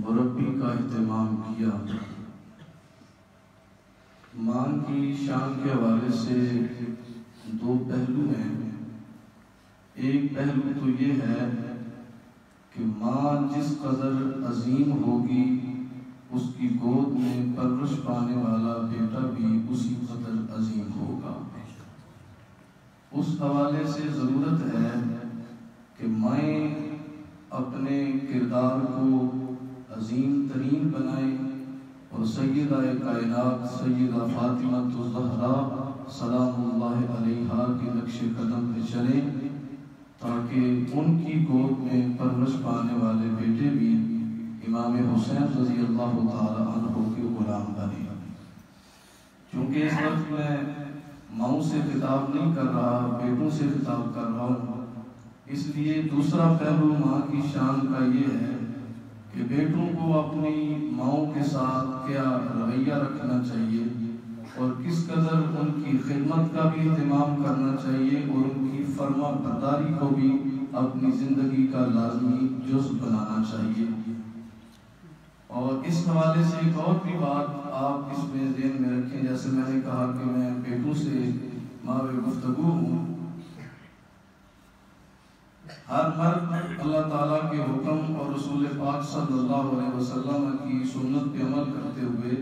مربی کا اہتمام کیا۔ ماں کی شان کے حوالے سے دو پہلو ہیں۔ ایک پہلو تو یہ ہے کہ ماں جس قدر عظیم ہوگی اس کی گود میں پرورش پانے والا بیٹا بھی اسی قدر عظیم ہوگا۔ اس حوالے سے ضرورت ہے کہ مائیں اپنے کردار کو عظیم ترین بنائیں اور سیدہ کائنات سیدہ فاطمہ الزہرا سلام اللہ علیہا کے نقش قدم پہ چلیں تاکہ ان کی گود میں پرورش پانے والے بیٹے بھی امام حسین رضی اللہ تعالی عنہ کے غلام بنے۔ چونکہ اس وقت میں ماؤں سے خطاب نہیں کر رہا، بیٹوں سے خطاب کر رہا ہوں، اس لیے دوسرا پہلو ماں کی شان کا یہ ہے کہ بیٹوں کو اپنی ماؤں کے ساتھ کیا رویہ رکھنا چاہیے اور کس قدر ان کی خدمت کا بھی اہتمام کرنا چاہیے اور ان کی فرما برداری کو بھی اپنی زندگی کا لازمی جزء بنانا چاہیے۔ اور اس حوالے سے ایک اور بھی بات آپ اس میں ذہن میں رکھیں، جیسے میں نے کہا کہ میں بیٹوں سے ماوے گفتگو ہوں، ہر مرد اللہ تعالیٰ کے حکم اور رسول پاک صلی اللہ علیہ وسلم کی سنت پہ عمل کرتے ہوئے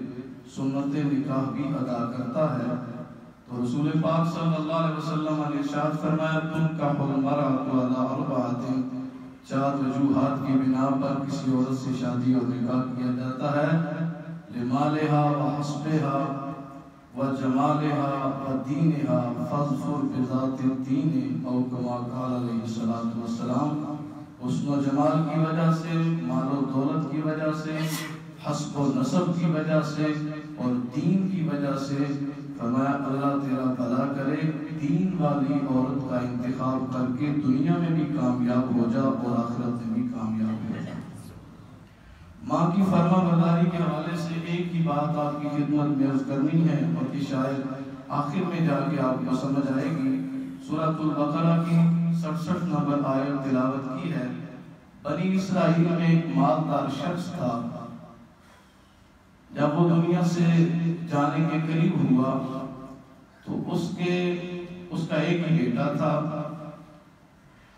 سنت نکاح بھی ادا کرتا ہے۔ تو رسول پاک صلی اللہ علیہ وسلم نے ارشاد فرمایا تنکح المرأة علی اربعۃ، چار وجوہات کی بنا پر کسی عورت سے شادی اور نکاح کیا جاتا ہے، لمالہا وحسبہا وجمالہا ودینہا فاظفر بذات الدین او کما قال علیہ الصلوۃ والسلام، حسن و جمال کی وجہ سے، مال و دولت کی وجہ سے، حسب و نسب کی وجہ سے اور دین کی وجہ سے، فرمایا اللہ تیرا بھلا کرے، دین والی عورت کا انتخاب کر کے دنیا میں بھی کامیاب ہو جا اور آخرت میں بھی کامیاب ہو جا۔ ماں کی فرما برداری کے حوالے سے ایک ہی بات آپ کی خدمت میں عرض کرنی ہے اور کہ شاید آخر میں جا کے آپ کو سمجھ آئے گی۔ سورۃ البقرہ کی 67 نمبر آیت تلاوت کی ہے۔ بنی اسرائیل میں ایک مالدار شخص تھا، جب وہ دنیا سے جانے کے قریب ہوا تو اس کا ایک ہی بیٹا تھا۔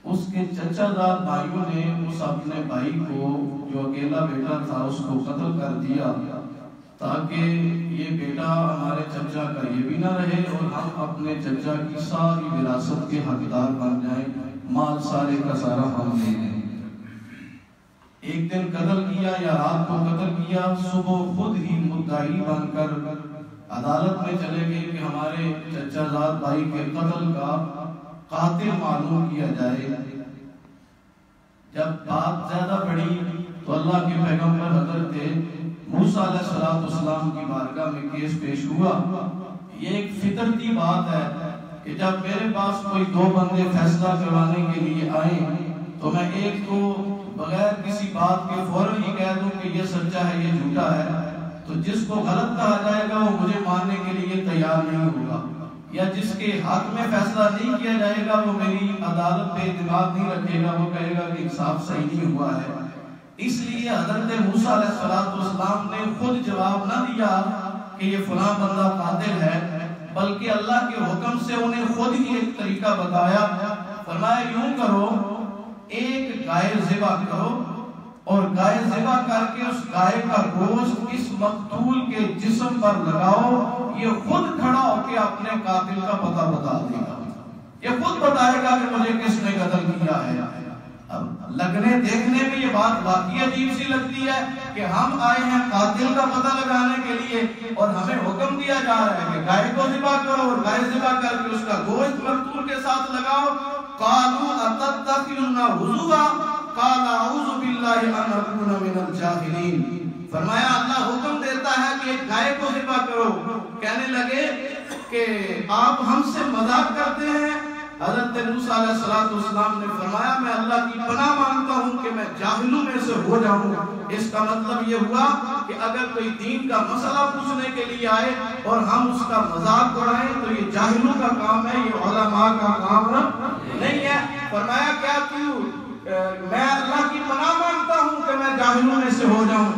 اس کے چچا زاد بھائیوں نے اس اپنے بھائی کو جو اکیلا بیٹا تھا اس کو قتل کر دیا تاکہ یہ بیٹا ہمارے چچا کا یہ بھی نہ رہے اور ہم اپنے چچا کی ساری وراثت کے حقدار بن جائیں، مال سارے کا سارا ہم لے لیں۔ ایک دن قتل کیا یا رات کو قتل کیا، صبح خود ہی مدعی بن کر عدالت میں چلے گئے کہ ہمارے چچا زاد بھائی کے قتل کا قاتل معلوم کیا جائے۔ جب بات زیادہ بڑھی تو اللہ کے پیغمبر حضرت موسیٰ علیہ السلام کی بارگاہ میں کیس پیش ہوا۔ یہ ایک فطرتی بات ہے کہ جب میرے پاس کوئی دو بندے فیصلہ کروانے کے لیے آئیں تو میں ایک کو بغیر کسی بات کے فوراً ہی کہہ دوں کہ یہ سچا ہے یہ جھوٹا ہے، تو جس کو غلط کہا جائے گا وہ مجھے ماننے کے لیے تیار نہیں ہوگا، یا جس کے حق میں فیصلہ نہیں کیا جائے گا وہ میری عدالت پہ اعتماد نہیں رکھے گا، وہ کہے گا کہ انصاف صحیح نہیں ہوا ہے۔ اس لیے حضرت موسیٰ علیہ السلام نے خود جواب نہ دیا کہ یہ فلاں بندہ قاتل ہے، بلکہ اللہ کے حکم سے انہیں خود ہی ایک طریقہ بتایا۔ فرمایا یوں کرو، ایک گائے ذبح کرو اور گائے ذبح کر کے اس گائے کا گوشت اس مقتول کے جسم پر لگاؤ، یہ خود کھڑا ہو کے اپنے قاتل کا پتہ بتا دے گا، یہ خود بتائے گا کہ مجھے کس نے قتل کیا ہے۔ اب لگنے دیکھنے میں یہ بات واقعی عجیب سی لگتی ہے کہ ہم آئے ہیں قاتل کا پتہ لگانے کے لیے اور ہمیں حکم دیا جا رہا ہے کہ گائے کو ذبح کرو اور گائے ذبح کر کے اس کا گوشت مقتول کے ساتھ لگاؤ۔ قالوا اتتخذنا ہزوا قال اعوذ باللہ ان اکون من الجاہلین۔ فرمایا اللہ حکم دیتا ہے کہ ایک گائے کو ذبح کرو، کہنے لگے کہ آپ ہم سے مذاق کرتے ہیں۔ حضرت موسیٰ علیہ السلام نے فرمایا میں اللہ کی پناہ مانگتا ہوں کہ میں جاہلوں میں سے ہو جاؤں۔ اس کا مطلب یہ ہوا کہ اگر کوئی دین کا مسئلہ پوچھنے کے لیے آئے اور ہم اس کا مذاق اڑائیں تو یہ جاہلوں کا کام ہے، یہ علماء کا کام نہیں ہے۔ فرمایا کیا میں اللہ کی پناہ مانگتا ہوں کہ میں جاہلوں میں سے कैसे हो जाऊं?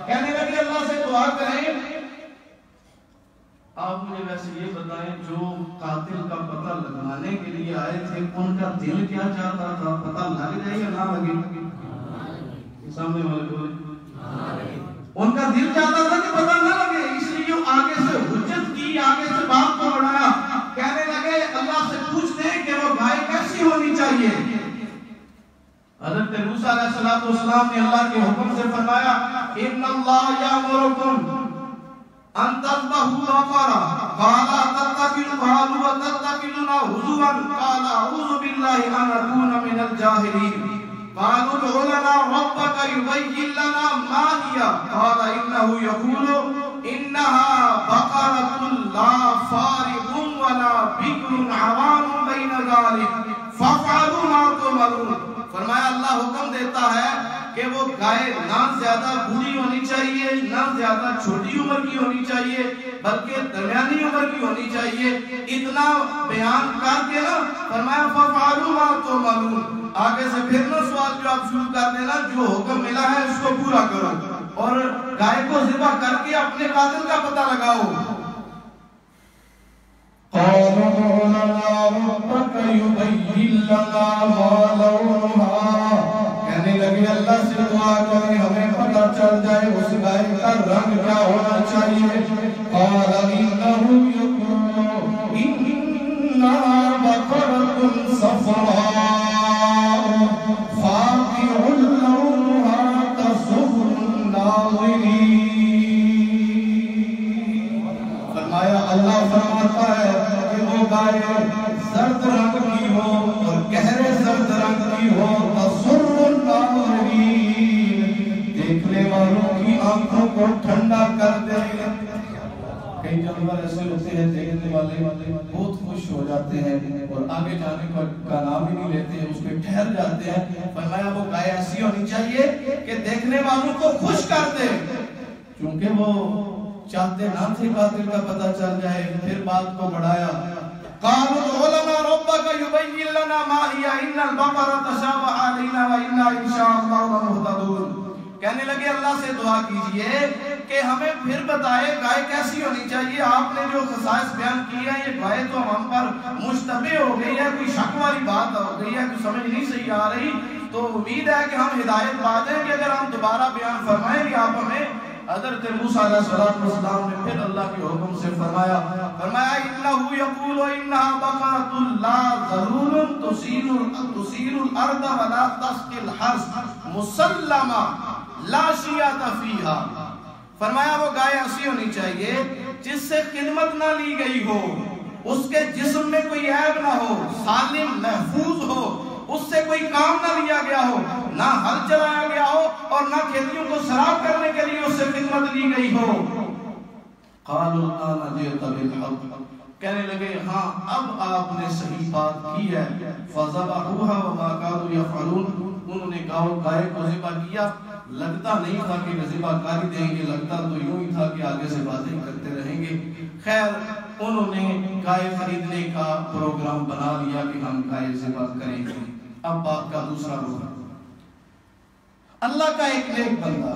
कहने लगे अल्लाह से दुआ करें, आप मुझे वैसे ये बताएं, जो कातिल का पता लगाने के लिए आए थे उनका दिल क्या चाहता था? पता लग जाए या ना लगे? सामने वाले बोले उनका दिल चाहता था कि पता ना लगे, इसलिए आगे से हुज्जत की, आगे से बात को बढ़ाया। कहने लगे अल्लाह से पूछते हैं कि वो गाय कैसी होनी चाहिए। हज़रत मूसा अलैहिस्सलाम ने अल्लाह के हुक्म से फरमाया, इन्नल्लाह यामुरुकुम अन तज़बहू बक़रा क़ाला तत्तखिज़ूना हुज़ुवन क़ाला अऊज़ु बिल्लाहि अन अकूना मिनल जाहिलीन क़ालू उदउ लना रब्बका युबय्यिन लना मा हिया क़ाला इन्नहु यक़ूलु इन्नहा बक़रतुन ला फ़ारिक़ुन वला बिक्रुन अवानुन बैन ज़ालिक फ़फ़अलू मा तुमरून। फरमाया अल्लाह हुक्म देता है कि वो गाय ना ज्यादा बूढ़ी होनी चाहिए, ना ज्यादा छोटी उम्र की होनी चाहिए, बल्कि दरमियानी उम्र की होनी चाहिए। इतना बयान करके ना फरमाया फ़फ़अलू मा तुमरून, आगे से फिर ना सवाल जवाब शुरू कर देना, जो हुक्म मिला है उसको पूरा करो और गाय को ज़िबा करके अपने कातिल का पता लगाओ। कहने लगे अल्लाह से दुआ करें हमें पता चल जाए उस गाय का रंग क्या होना चाहिए। फरमाया अल्लाह फरमाता है कि वो गाय जर्द रंग की हो और गहरे जर्द रंग की हो, देखने वालों की आंखों को ठंडा कर दे। कई जानवर ऐसे होते हैं देखने वाले बहुत खुश हो जाते हैं और आगे जाने का नाम ही नहीं लेते, उस पर ठहर जाते हैं। फरमाया वो गाय ऐसी होनी चाहिए कि देखने वालों को खुश कर दे, क्योंकि वो चाहते ना थे कातिल का पता चल जाए। फिर बात को बढ़ाया, कहने लगे अल्लाह से दुआ कीजिए कि हमें फिर बताए गाय कैसी होनी चाहिए। आपने जो खसाइस बयान की है ये गाय तो हम पर मुश्तबे हो गई है, कोई शक वाली बात हो गई है, कोई समझ नहीं सही आ रही। तो उम्मीद है कि हम हिदायत पा देंगे अगर हम दोबारा बयान फरमाएंगे आप हमें। हज़रत मूसा अलैहिस्सलाम ने फिर अल्लाह के हुक्म से फरमाया इन्नहु यक़ूलु इन्नहा बक़रतुन ला ज़लूलुन तुसीरुल अर्द व ला तस्क़िल हर्स मुसल्लमा ला शियाता फीहा। फरमाया वो गाय ऐसी होनी चाहिए जिससे खिदमत ना ली गई हो, उसके जिस्म में कोई ऐब ना हो, सालिम महफूज हो, उससे कोई काम ना लिया गया हो, ना हल चलाया गया हो और ना खेतियों को सराब करने के लिए उससे खिदमत ली गई हो। कहने लगे हाँ अब आपने सही बात की है। फज़बहूहा वमा कानू यफ़अलून, उन्होंने गाय को ज़िबा किया। लगता नहीं था कि ज़िबा कर देंगे, लगता तो यूं ही था कि आगे से बातें करते रहेंगे। खैर उन्होंने गाय खरीदने का प्रोग्राम बना लिया कि हम गाय ज़िबा करेंगे। अब बात का दूसरा रुख, अल्लाह का एक नेक बंदा,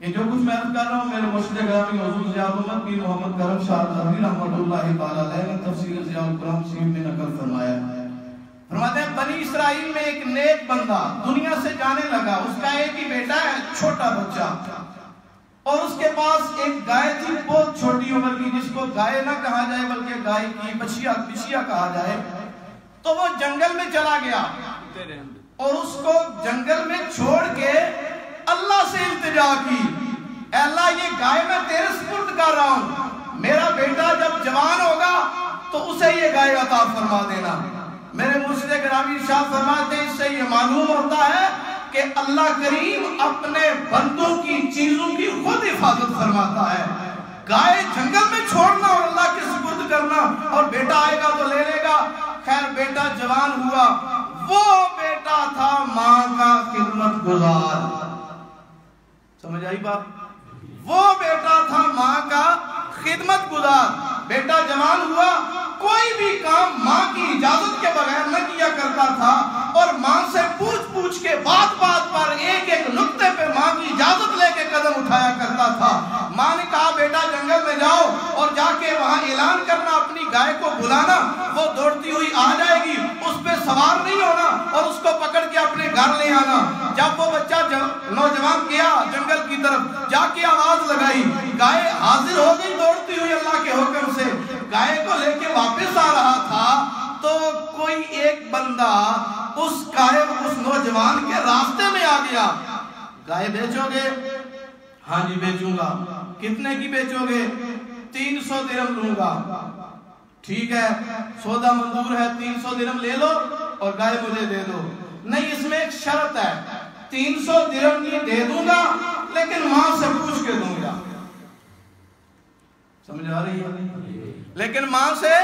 ये जो कुछ मैं कर रहा हूँ मेरे मुर्शिद ग्रामी हुज़ूर ज़ियाउल पीर मोहम्मद करम शाह क़ादरी रहमतुल्लाहि तआला अलैह ने तफसीर ज़ियाउल कुरान शरीफ में नकल फरमाया। फरमाते हैं बनी इसराइल में एक नेक बंदा दुनिया से जाने लगा। उसका एक ही बेटा है, छोटा बच्चा, और उसके पास एक गाय थी बहुत छोटी उम्र की, जिसको गाय ना कहा जाए बल्कि गाय की बछिया कहा जाए। तो वो जंगल में चला गया और उसको जंगल में छोड़ के अल्लाह से इल्तिजा की, अल्लाह ये गाय मैं तेरे सुपुर्द कर रहा हूँ, मेरा बेटा जब जवान होगा तो उसे ये गाय अता फरमा देना। मेरे मुर्शिद गिरामी शाह फरमाते हैं इससे ये मालूम होता है कि अल्लाह करीम अपने बंदों की चीजों की खुद हिफाजत फरमाता है। गाय जंगल में छोड़ना और अल्लाह के सुपुर्द करना और बेटा आएगा तो ले लेगा। खैर बेटा जवान हुआ, वो बेटा था माँ का खिदमत गुजार। समझ आई बात? वो बेटा था माँ का खिदमत गुजार। बेटा जवान हुआ, कोई भी काम माँ की इजाजत के बगैर न किया करता था और माँ से बात बात पर एक एक नुक्ते पे माँ की इजाजत लेके कदम उठाया करता था। माँ ने कहा बेटा जंगल में जाओ और जाके वहां ऐलान करना, अपनी गाय को बुलाना, वो दौड़ती हुई आ जाएगी, उस पे सवार नहीं होना और उसको पकड़ के अपने घर ले आना। जब वो बच्चा नौजवान गया जंगल की तरफ, जाके आवाज लगाई, गाय हाजिर हो गई दौड़ती हुई अल्लाह के हुक्म से। गाय को लेके वापस आ रहा था तो कोई एक बंदा उस नौजवान के रास्ते में आ गया। गाय बेचोगे? हाँ जी बेचूंगा। कितने की बेचोगे? 300 दिरहम लूंगा। ठीक है, सौदा मंजूर है, 300 दिरहम ले लो और गाय मुझे दे दो। नहीं, इसमें एक शर्त है, 300 दिरहम की दे दूंगा लेकिन मां से पूछ के दूंगा। समझ आ रही है? लेकिन मां से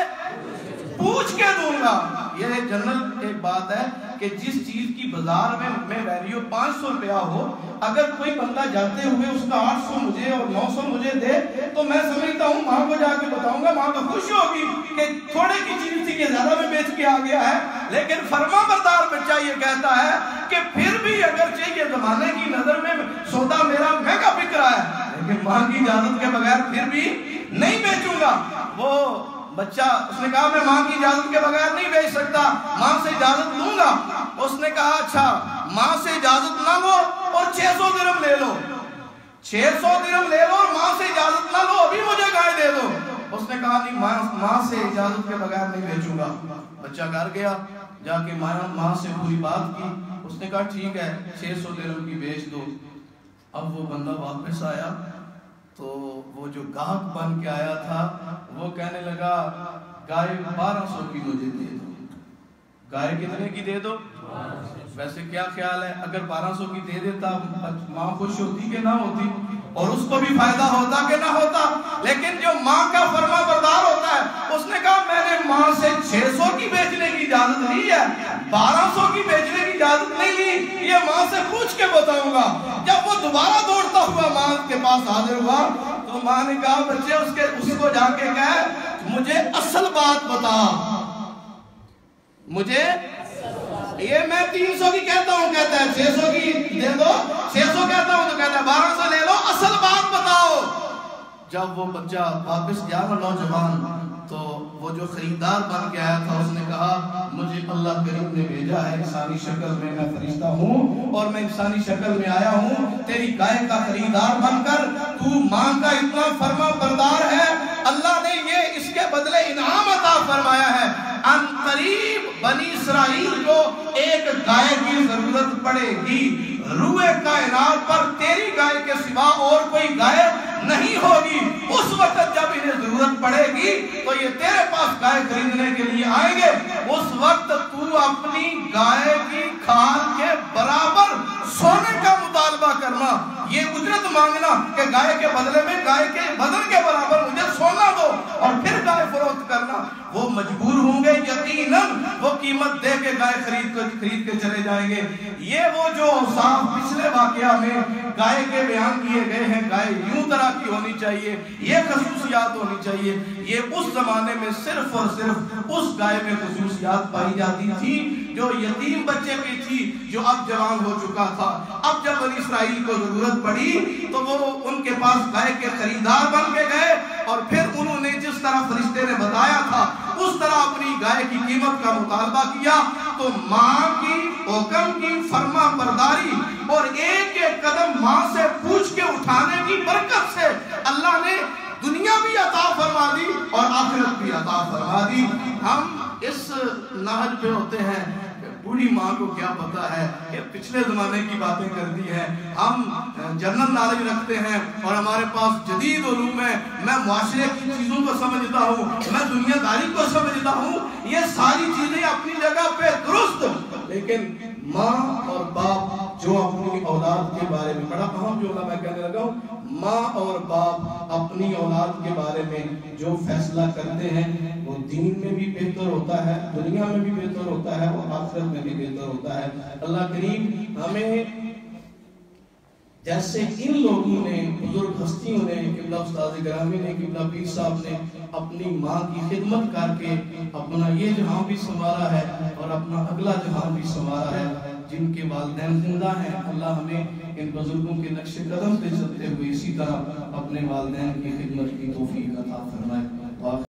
पूछ के दूंगा। यह जनरल एक बात है कि जिस चीज की बाजार में वैल्यू 500 रुपया हो, अगर कोई बंदा जाते हुए उसका 800 मुझे और 900 मुझे दे तो मैं समझता हूँ माँ को जाके बताऊंगा, माँ तो खुश होगी कि थोड़े की चीज थी कि ज्यादा में बेच के आ गया है। लेकिन फरमाबरदार बच्चा ये कहता है कि फिर भी अगर चाहिए जमाने की नजर में सौदा मेरा महंगा बिक रहा है, लेकिन माँ की इजाजत के बगैर फिर भी नहीं बेचूंगा। वो बच्चा, उसने कहा मैं माँ की इजाजत के बगैर नहीं बेच सकता, माँ से इजाजत लूंगा। उसने कहा अच्छा, माँ से इजाजत ना लो और 600 दिरहम ले लो, 600 दिरहम ले लो और माँ से इजाजत ना लो, अभी मुझे गाय दे दो। उसने कहा नहीं, माँ से इजाजत के बगैर नहीं बेचूंगा। बच्चा घर गया, जाके माँ से पूरी बात की। उसने कहा ठीक है 600 दिरहम की बेच दो। अब वो बंदा वापस आया तो वो जो गाहक बन के आया था वो कहने लगा गाय 1200 की मुझे दे दो। गाय कितने की दे दो? वैसे क्या ख्याल है, अगर 1200 की दे देता माँ खुश होती कि ना होती, और उसको भी फायदा होता कि ना होता। लेकिन जो माँ का फरमाबरदार होता है उसने कहा मैंने माँ से 600 की बेचने की इजाजत ली है, 1200 की बेचने की इजाजत नहीं ली, ये माँ से पूछ के बताऊंगा। जब वो दोबारा दौड़ता हुआ माँ के पास हाजिर हुआ तो माँ ने कहा बच्चे उसको जाके कहे मुझे असल बात बता, मुझे ये मैं 300 की कहता हूँ, कहता है 600 की दे दो, 600 कहता हूँ तो कहता है 1200 ले लो, असल बात बताओ। जब वो बच्चा वापस गया ना नौजवान, तो वो जो खरीदार बन के आया था उसने कहा मुझे अल्लाह करीम ने भेजा है इंसानी शक्ल में, मैं फरिश्ता हूँ और मैं इंसानी शक्ल में आया हूँ तेरी गाय का खरीदार बनकर। तू माँ का इतना फर्मा बरदार है, अल्लाह ने ये इसके बदले इनाम अता फरमाया है। अनकरीब बनी इस्राइल को एक गाय की जरूरत पड़ेगी, रूए कायनात पर तेरी गाय के सिवा और कोई गाय नहीं होगी। उस वक्त जब इन्हें जरूरत पड़ेगी तो ये तेरे पास गाय खरीदने के लिए आएंगे। उस वक्त तू अपनी गाय की खाल के बराबर सोने का मुतालबा करना, ये उजरत मांगना कि गाय के बदले में गाय के बदन के बराबर मुझे सोना दो, और फिर गाय फरोख्त करना। वो मजबूर होंगे यकीनन, वो कीमत दे के गाय खरीद के चले जाएंगे। ये वो जो साफ पिछले वाकया में गाय के बयान किए गए हैं, गाय यूं तरह की होनी चाहिए, ये खसूसियात होनी चाहिए, ये उस जमाने में सिर्फ और सिर्फ उस गाय में खसूसियात पाई जाती थी जो यतीम बच्चे की थी, जो अब जवान हो चुका था। अब जब बनी इस्राइल को जरूरत पड़ी तो वो उनके पास गाय के खरीदार बन के गए, और फिर उन्होंने जिस तरह फरिश्ते ने बताया था उस तरह अपनी गाय की कीमत का मुतालबा किया। तो माँ की हुक्म की फर्मा बरदारी और एक एक कदम माँ से पूछ के उठाने की बरकत से अल्लाह ने दुनिया भी अता फरमा दी और आखिरत भी अता फरमा दी। हम इस नहज पे होते हैं, बूढ़ी माँ को क्या पता है कि पिछले जमाने की बातें करती है। हम जनरल नॉलेज रखते हैं और हमारे पास जदीद उलूम है। मैं मुआशरे की चीजों को समझता हूँ, मैं दुनियादारी को समझता हूँ, ये सारी चीजें अपनी जगह पे दुरुस्त। लेकिन माँ और बाप जो अपनी औलाद के बारे में, बड़ा अहम जुमला मैं कहने लगा हूँ, माँ और बाप अपनी औलाद के बारे में जो फैसला करते हैं वो दीन में भी बेहतर होता है, दुनिया में भी बेहतर होता है और आखिरत में भी बेहतर होता है। अल्लाह करीम हमें جیسے ان لوگوں نے، بزرگ ہستیوں نے، قبلہ استاد گرامی نے، قبلہ پیر صاحب نے اپنی ماں کی خدمت کر کے اپنا یہ جہاں بھی سنوارا ہے اور اپنا اگلا جہاں بھی سنوارا ہے، جن کے والدین زندہ ہیں، اللہ ہمیں ان بزرگوں کے نقش قدم پہ چلتے ہوئے اسی طرح اپنے والدین کی خدمت کی توفیق عطا فرمائے۔